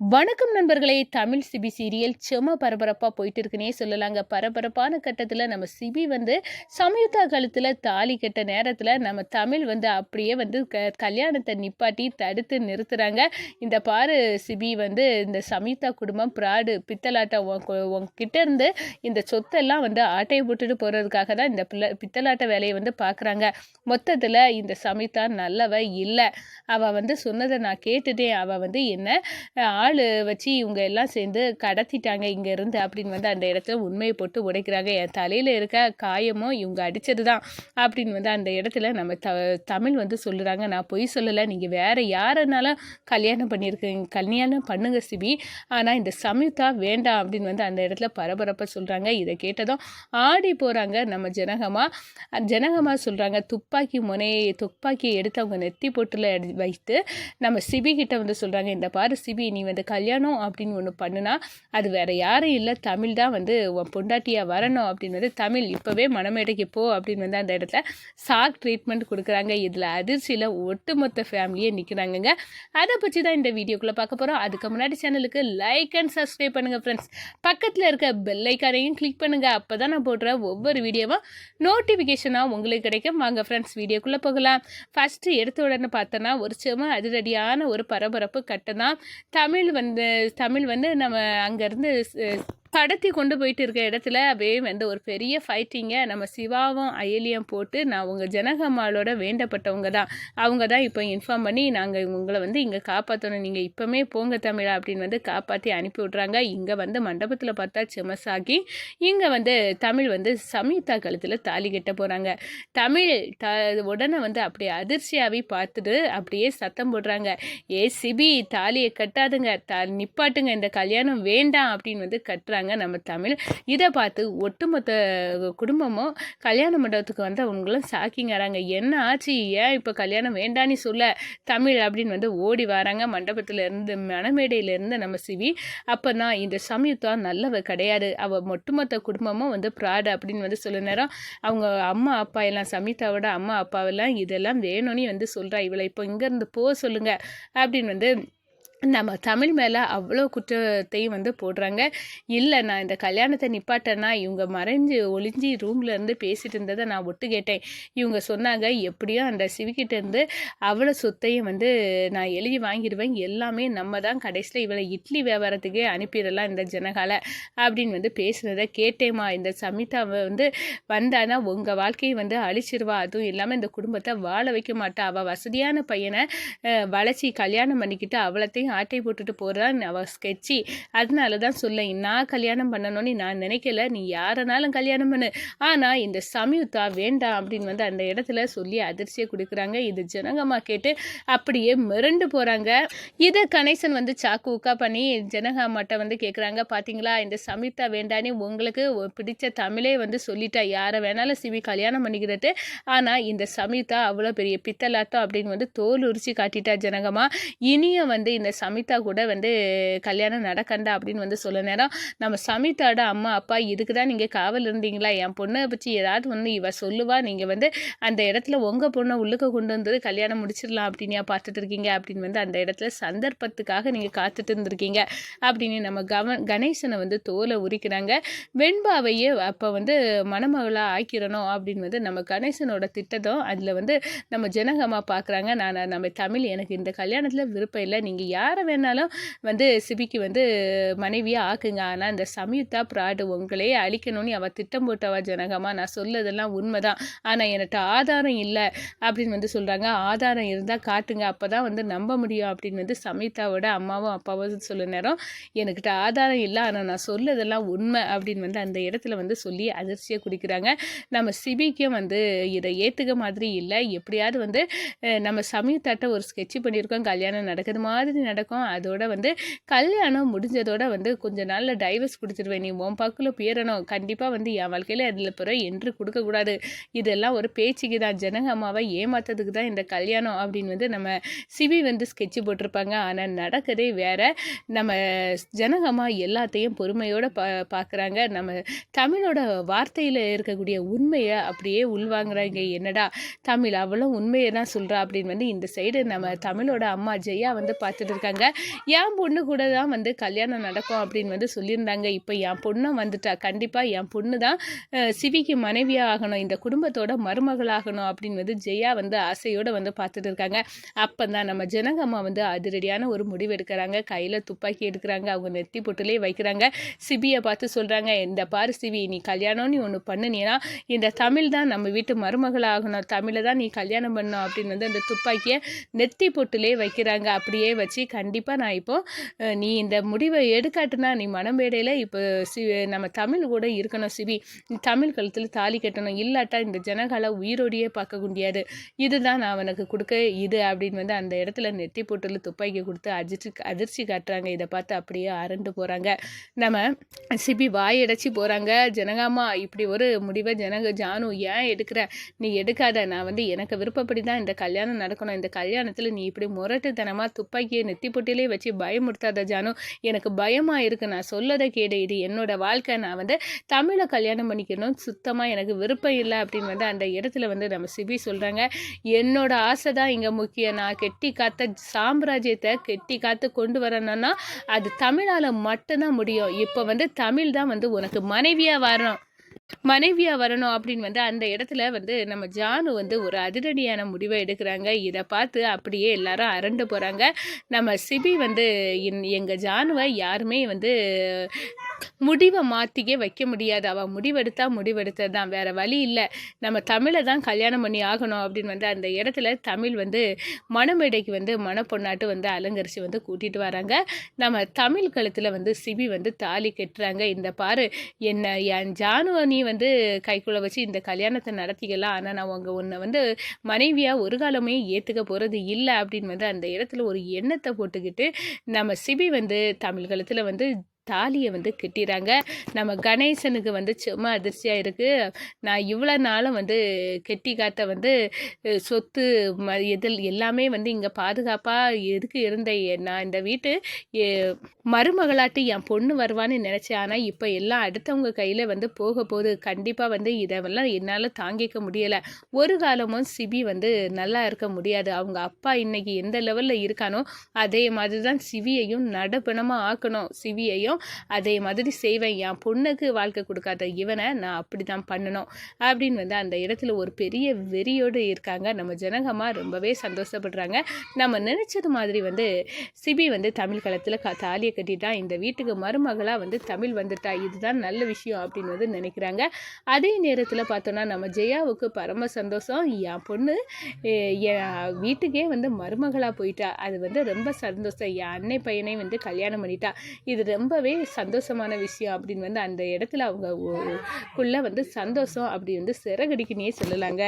வணக்கம் நண்பர்களே. Tamil CP serial செம பரபரப்பாக போயிட்டு இருக்குன்னே சொல்லலாங்க. பரபரப்பான கட்டத்தில் நம்ம சிபி வந்து சமயுக்தா கழுத்தில் தாலி கட்ட நேரத்தில் நம்ம தமிழ் வந்து அப்படியே வந்து கல்யாணத்தை நிப்பாட்டி தடுத்து நிறுத்துகிறாங்க. இந்த பாரு சிபி வந்து இந்த சமயுக்தா குடும்பம் பிராடு பித்தலாட்டம் உங்ககிட்ட இருந்து இந்த சொத்தெல்லாம் வந்து ஆட்டையை போட்டுட்டு போகிறதுக்காக தான் இந்த பித்தலாட்ட வேலையை வந்து பார்க்குறாங்க. மொத்தத்தில் இந்த சமயுக்தா நல்லவ இல்லை. அவள் வந்து சொன்னதை நான் கேட்டுட்டேன். அவள் வந்து என்ன ஆள் வச்சு இவங்க எல்லாம் சேர்ந்து கடத்திட்டாங்க இங்கேருந்து அப்படின்னு வந்து அந்த இடத்துல உண்மையை போட்டு உடைக்கிறாங்க. என் தலையில் இருக்க காயமும் இவங்க அடித்தது தான் அப்படின்னு வந்து அந்த இடத்துல நம்ம தமிழ் வந்து சொல்லுறாங்க. நான் பொய் சொல்லலை, நீங்கள் வேறு யாருனாலும் கல்யாணம் பண்ணுங்க சிபி, ஆனால் இந்த சமயுக்தா வேண்டாம் அப்படின்னு வந்து அந்த இடத்துல பரபரப்பாக சொல்கிறாங்க. இதை கேட்டதும் ஆடி போகிறாங்க நம்ம ஜனகமா சொல்கிறாங்க. துப்பாக்கியை எடுத்து அவங்க நெத்தி போட்டில் வைத்து நம்ம சிபி கிட்ட வந்து சொல்கிறாங்க, இந்த பாரு சிபி, நீ வந்து கல்யாணம் அப்படின்னு ஒன்று பண்ணுனா அது வேற யாரும் இல்லை, தமிழ் தான் வந்து உன் பொண்டாட்டியாக வரணும் அப்படின்னு வந்து தமிழ் இப்போவே மணமேடைக்கு போ அப்படின்னு வந்து அந்த இடத்துல சாக் ட்ரீட்மெண்ட் கொடுக்குறாங்க. இதில் அதிர்ச்சியில் ஒட்டுமொத்த ஃபேமிலியே நிற்கிறாங்கங்க. அதை பற்றி தான் இந்த வீடியோக்குள்ளே பார்க்க போகிறோம். அதுக்கு முன்னாடி சேனலுக்கு லைக் அண்ட் சப்ஸ்கிரைப் பண்ணுங்கள் ஃப்ரெண்ட்ஸ். பக்கத்தில் இருக்க பெல் ஐக்கானையும் கிளிக் பண்ணுங்கள். அப்போ தான் நான் போடுற ஒவ்வொரு வீடியோவும் நோட்டிஃபிகேஷனாக உங்களுக்கு கிடைக்கும். வாங்க ஃப்ரெண்ட்ஸ், வீடியோக்குள்ளே போகலாம். ஃபஸ்ட்டு எடுத்த உடனே பார்த்தோன்னா ஒரு செம அதிரடியான ஒரு பரபரப்பு கட்டம் தான். தமிழ் வந்து நம்ம அங்கேருந்து கடத்தி கொண்டு போயிட்டு இருக்க இடத்துல அப்படியே வந்து ஒரு பெரிய ஃபைட்டிங்கை நம்ம சிவாவும் அயலியும் போட்டு, நான் உங்கள் ஜனகம்மாளோட வேண்டப்பட்டவங்க தான், அவங்க தான் இப்போ இன்ஃபார்ம் பண்ணி நாங்கள் உங்களை வந்து இங்கே காப்பாற்றணும், நீங்கள் இப்போமே போங்க தமிழா அப்படின்னு வந்து காப்பாற்றி அனுப்பி விட்றாங்க. இங்கே வந்து மண்டபத்தில் பார்த்தா செமசாகி இங்கே வந்து தமிழ் வந்து சமயுக்தா கழுத்தில் தாலி கட்ட போகிறாங்க. தமிழ் உடனே வந்து அப்படியே அதிர்ச்சியாகவே பார்த்துட்டு அப்படியே சத்தம் போடுறாங்க, ஏ சிபி, தாலியை கட்டாதுங்க, நிப்பாட்டுங்க, இந்த கல்யாணம் வேண்டாம் அப்படின்னு வந்து கட்டுறாங்க நம்ம தமிழ். இதை பார்த்து ஒட்டுமொத்த குடும்பமும் கல்யாண மண்டபத்துக்கு வந்து அவங்களும் சாக்கிங்கிறாங்க. என்ன ஆச்சு, ஏன் இப்போ கல்யாணம் வேண்டான்னு சொல்ல தமிழ் அப்படின்னு வந்து ஓடி வராங்க மண்டபத்தில் இருந்து, மணமேடையிலேருந்து நம்ம சிவி. அப்போ தான் இந்த சமயுக்தா நல்லவ கிடையாது, அவள் ஒட்டுமொத்த குடும்பமும் வந்து ப்ராடு அப்படின்னு வந்து சொல்ல நேரம் அவங்க அம்மா அப்பா எல்லாம், சமயுக்தாவோட அம்மா அப்பாவெல்லாம் இதெல்லாம் வேணும்னு வந்து சொல்கிறா, இவளை இப்போ இங்கேருந்து போக சொல்லுங்க அப்படின்னு வந்து நம்ம தமிழ் மேலே அவ்வளோ குற்றத்தையும் வந்து போடுறாங்க. இல்லை, நான் இந்த கல்யாணத்தை நிப்பாட்டேன்னா இவங்க ஒளிஞ்சி ரூமில் இருந்து பேசிகிட்டு இருந்ததை நான் ஒட்டு கேட்டேன். இவங்க சொன்னாங்க, எப்படியும் அந்த சிவிக்கிட்டேருந்து அவ்வளோ சொத்தையும் வந்து நான் எழுதி வாங்கிடுவேன், எல்லாமே நம்ம தான் கடைசியில் இவளை இட்லி வியாபாரத்துக்கே அனுப்பிடலாம் இந்த ஜனகால அப்படின்னு வந்து பேசுனதை கேட்டேம்மா. இந்த சமிதாவை வந்து வந்தானா உங்கள் வாழ்க்கையை வந்து அழிச்சிருவா, அதுவும் இல்லாமல் இந்த குடும்பத்தை வாழ வைக்க மாட்டா, அவள் வசதியான பையனை வளைச்சி கல்யாணம் பண்ணிக்கிட்டு அவளத்தையும் ஆட்டை போட்டுட்டு போகிறான் அவள் ஸ்கெட்சி. அதனால தான் சொல்ல, நான் கல்யாணம் பண்ணணும்னு நான் நினைக்கல, நீ யாரனாலும் கல்யாணம் பண்ணு, ஆனால் இந்த சமயுக்தா வேண்டாம் அப்படின்னு வந்து அந்த இடத்துல சொல்லி அதிர்ச்சியை கொடுக்குறாங்க. இது ஜனகம்மா கேட்டு அப்படியே மிரண்டு போகிறாங்க. இதை கணேசன் வந்து சாக்கு பண்ணி ஜனகம்மாட்ட வந்து கேட்குறாங்க, பார்த்தீங்களா, இந்த சமயுக்தா வேண்டான்னு உங்களுக்கு பிடிச்ச தமிழே வந்து சொல்லிட்டா, யாரை வேணாலும் சிவி கல்யாணம் பண்ணிக்கிறது, ஆனால் இந்த சமயுக்தா அவ்வளோ பெரிய பித்தலாட்டம் அப்படின்னு வந்து தோல் உரிச்சு காட்டிட்டா ஜனகம்மா. இனியும் வந்து இந்த சமயுக்தா கூட வந்து கல்யாணம் நடக்கண்டா அப்படின்னு வந்து சொல்ல நேரம் நம்ம சமயுக்தாவோட அம்மா அப்பா, இதுக்கு தான் நீங்கள் காவல் இருந்தீங்களா, என் பொண்ணை பற்றி ஏதாவது ஒன்று இவ சொல்லுவா, நீங்கள் வந்து அந்த இடத்துல உங்கள் பொண்ணை உள்ளுக்க கொண்டு வந்தது கல்யாணம் முடிச்சிடலாம் அப்படின்னு பார்த்துட்டு இருக்கீங்க அப்படின்னு வந்து அந்த இடத்துல சந்தர்ப்பத்துக்காக நீங்கள் காத்துட்டு இருந்திருக்கீங்க அப்படின்னு நம்ம கணேசனை வந்து தோலை உரிக்கிறாங்க. வெண்பாவையே அப்போ வந்து மணமகளாக ஆக்கிடணும் அப்படின்னு வந்து நம்ம கணேசனோட திட்டத்தும் அதில் வந்து நம்ம ஜனகம்மா பார்க்குறாங்க. நம்ம தமிழ், எனக்கு இந்த கல்யாணத்தில் விருப்பம் இல்லை, நீங்கள் யாரை வேணாலும் வந்து சிபிக்கு வந்து மனைவியாக ஆக்குங்க, ஆனால் இந்த சமயுக்தா ப்ராடு உங்களையே அழிக்கணும்னு அவள் திட்டம் போட்டவா ஜனகம்மா, நான் சொல்லதெல்லாம் உண்மைதான், ஆனால் எனக்கு ஆதாரம் இல்லை அப்படின்னு வந்து சொல்கிறாங்க. ஆதாரம் இருந்தால் காட்டுங்க, அப்போ தான் வந்து நம்ப முடியும் அப்படின்னு வந்து சமயுக்தாவோட அம்மாவும் அப்பாவும் சொல்ல நேரம், எனக்கிட்ட ஆதாரம் இல்லை, ஆனால் நான் சொல்லதெல்லாம் உண்மை அப்படின்னு வந்து அந்த இடத்துல வந்து சொல்லி அதிர்ச்சியை குடிக்கிறாங்க. நம்ம சிபிக்கும் வந்து இதை ஏற்றுக்க மாதிரி இல்லை, எப்படியாவது வந்து நம்ம சமயுக்தாட்ட ஒரு ஸ்கெட்ச் பண்ணியிருக்கோம், கல்யாணம் நடக்கிறது மாதிரி நடக்கும், அதோட வந்து கல்யாணம் முடிஞ்சதோட வந்து கொஞ்ச நாளில் டைவர்ஸ் கொடுத்துருவேன், நீ உன் பக்கில் பேரணும், கண்டிப்பாக வந்து என் வாழ்க்கையில் அதில் பிற என்று கொடுக்கக்கூடாது, இதெல்லாம் ஒரு பேச்சுக்கு தான், ஜனகம்மாவை ஏமாத்ததுக்கு தான் இந்த கல்யாணம் அப்படின்னு வந்து நம்ம சிவி வந்து ஸ்கெட்சு போட்டிருப்பாங்க. ஆனால் நடக்கிறதே வேற. நம்ம ஜனகம்மா எல்லாத்தையும் பொறுமையோடு பார்க்குறாங்க. நம்ம தமிழோட வார்த்தையில் இருக்கக்கூடிய உண்மையை அப்படியே உள்வாங்குறாங்க. என்னடா தமிழ் அவ்வளோ உண்மையை தான் சொல்கிறா அப்படின்னு வந்து இந்த சைடு நம்ம தமிழோட அம்மா ஜெயா வந்து பார்த்துட்டு இருக்காங்க. என் பொண்ணு கூட தான் வந்து கல்யாணம் நடக்கும் அப்படின்னு வந்து சொல்லியிருந்தாங்க. இப்போ என் பொண்ணும் வந்துட்டா. கண்டிப்பாக என் பொண்ணு தான் சிவிக்கு மனைவியாக ஆகணும், இந்த குடும்பத்தோட மருமகளாகணும் அப்படின்னு வந்து ஜெயா வந்து ஆசையோடு வந்து பார்த்துட்டு இருக்காங்க. அப்போ தான் நம்ம ஜனகம்மா வந்து அதிரடியான ஒரு முடிவு எடுக்கிறாங்க. கையில் துப்பாக்கி எடுக்கிறாங்க. அவங்க நெத்தி பொட்டுலேயே வைக்கிறாங்க. சிபியை பார்த்து சொல்கிறாங்க, இந்த பாரு சிவி, நீ கல்யாணம் நீ ஒன்று பண்ணினீன்னா இந்த தமிழ் தான் நம்ம வீட்டு மருமகளாகணும், தமிழை தான் நீ கல்யாணம் பண்ணணும் அப்படின்னு வந்து அந்த துப்பாக்கியை நெத்தி பொட்டுலேயே வைக்கிறாங்க. அப்படியே வச்சு கண்டிப்பாக நான் இப்போது நீ இந்த முடிவை எடுக்காட்டுனா நீ மனமேடையில் இப்போ நம்ம தமிழ் கூட இருக்கணும் சிவி, நீ தமிழ் கழுத்தில் தாலி கட்டணும், இல்லாட்டா இந்த ஜனகால உயிரோடையே பார்க்க முடியாது, இதுதான் நான் அவனுக்கு கொடுக்க இது அப்படின்னு வந்து அந்த இடத்துல நெத்தி போட்டுல துப்பாக்கி கொடுத்து அதிர்ச்சி காட்டுறாங்க. இதை பார்த்து அப்படியே அரண்டு போகிறாங்க. நம்ம சிபி வாயடைச்சி போகிறாங்க. ஜனகாமா இப்படி ஒரு முடிவை ஜானு ஏன் எடுக்கிற, நீ எடுக்காத, நான் வந்து எனக்கு விருப்பப்படி தான் இந்த கல்யாணம் நடக்கணும், இந்த கல்யாணத்தில் நீ இப்படி முரட்டுத்தனமாக துப்பாக்கியை நெத்தி பொட்டிலே வச்சு பயமுறுத்தாத ஜானு, எனக்கு பயமாக இருக்குது, நான் சொல்லதை கேடு, இது என்னோட வாழ்க்கை, நான் வந்து தமிழை கல்யாணம் பண்ணிக்கணும், சுத்தமாக எனக்கு விருப்பம் இல்லை அப்படின்னு வந்து அந்த இடத்துல வந்து நம்ம சிபி சொல்கிறாங்க. என்னோட ஆசை தான் இங்கே முக்கியம், நான் கெட்டி காத்த சாம்ராஜ்யத்தை கெட்டி காத்து கொண்டு வரணும்னா அது தமிழால் மட்டும்தான் முடியும். இப்போ வந்து தமிழ் தான் வந்து உனக்கு மனைவியாக வரணும் அப்படின்னு வந்து அந்த இடத்துல வந்து நம்ம ஜானு வந்து ஒரு அதிரடியான முடிவை எடுக்கிறாங்க. இதை பார்த்து அப்படியே எல்லாரும் அரண்டு போகிறாங்க. நம்ம சிபி வந்து எங்கள் ஜானுவை யாருமே வந்து முடிவை மாற்றிக்கே வைக்க முடியாது, அவள் முடிவெடுத்தது தான், வேறு வழி இல்லை, நம்ம தமிழை தான் கல்யாணம் பண்ணி ஆகணும் அப்படின்னு வந்து அந்த இடத்துல தமிழ் வந்து மணமேடைக்கு வந்து மணப்பொண்ணாட்டு வந்து அலங்கரித்து வந்து கூட்டிகிட்டு வராங்க. நம்ம தமிழ் கழுத்தில் வந்து சிபி வந்து தாலி கட்டுறாங்க. இந்த பாரு, என்ன என் ஜானுவை நீ வந்து கைக்குள்ளே வச்சு இந்த கல்யாணத்தை நடத்திக்கலாம், ஆனால் நான் உன்னை வந்து மனைவியாக ஒரு காலமே ஏற்றுக்க போகிறது இல்லை அப்படின்னு வந்து அந்த இடத்துல ஒரு எண்ணத்தை போட்டுக்கிட்டு நம்ம சிபி வந்து தமிழ் கழுத்தில் வந்து தாலியை வந்து கட்டிடுறாங்க. நம்ம கணேசனுக்கு வந்து சும்மா அதிர்ச்சியாக இருக்குது. நான் இவ்வளோ நாளும் வந்து கெட்டி காத்த வந்து சொத்து இதில் எல்லாமே வந்து இங்கே பாதுகாப்பாக எதுக்கு இருந்தேன், நான் இந்த வீட்டு மருமகளாட்டு என் பொண்ணு வருவான்னு நினச்சேன், ஆனால் இப்போ எல்லாம் அடுத்தவங்க கையில் வந்து போக போகுது, கண்டிப்பாக வந்து இதெல்லாம் என்னால் தாங்கிக்க முடியலை, ஒரு காலமும் சிபி வந்து நல்லா இருக்க முடியாது, அவங்க அப்பா இன்னைக்கு எந்த லெவலில் இருக்கானோ அதே மாதிரி தான் சிவியையும் நடப்பணமாக ஆக்கணும், சிவியையும் அதே மாதிரி செய்வேன், என் பொண்ணுக்கு வாழ்க்கை கொடுக்காத இவனை நான் அப்படி தான் பண்ணணும் அப்படின்னு வந்து அந்த இடத்துல ஒரு பெரிய வெறியோடு இருக்காங்க. நம்ம ஜனகம்மா ரொம்பவே சந்தோஷப்படுறாங்க. நம்ம நினச்சது மாதிரி வந்து சிபி வந்து தமிழ் களத்தில் தாலியை கட்டிட்டா, இந்த வீட்டுக்கு மருமகளாக வந்து தமிழ் வந்துட்டா, இதுதான் நல்ல விஷயம் அப்படின்னு வந்து நினைக்கிறாங்க. அதே நேரத்தில் பார்த்தோன்னா நம்ம ஜெயாவுக்கு பரம சந்தோஷம், என் பொண்ணு என் வீட்டுக்கே வந்து மருமகளாக போயிட்டா, அது வந்து ரொம்ப சந்தோஷம், என் அன்னை பையனை வந்து கல்யாணம் பண்ணிட்டா, இது ரொம்பவே சந்தோஷமான விஷயம் அப்படின்னு வந்து அந்த இடத்துல அவங்கக்குள்ள வந்து சந்தோஷம் அப்படி வந்து சிறகடிக்குன்னே சொல்லலாங்க.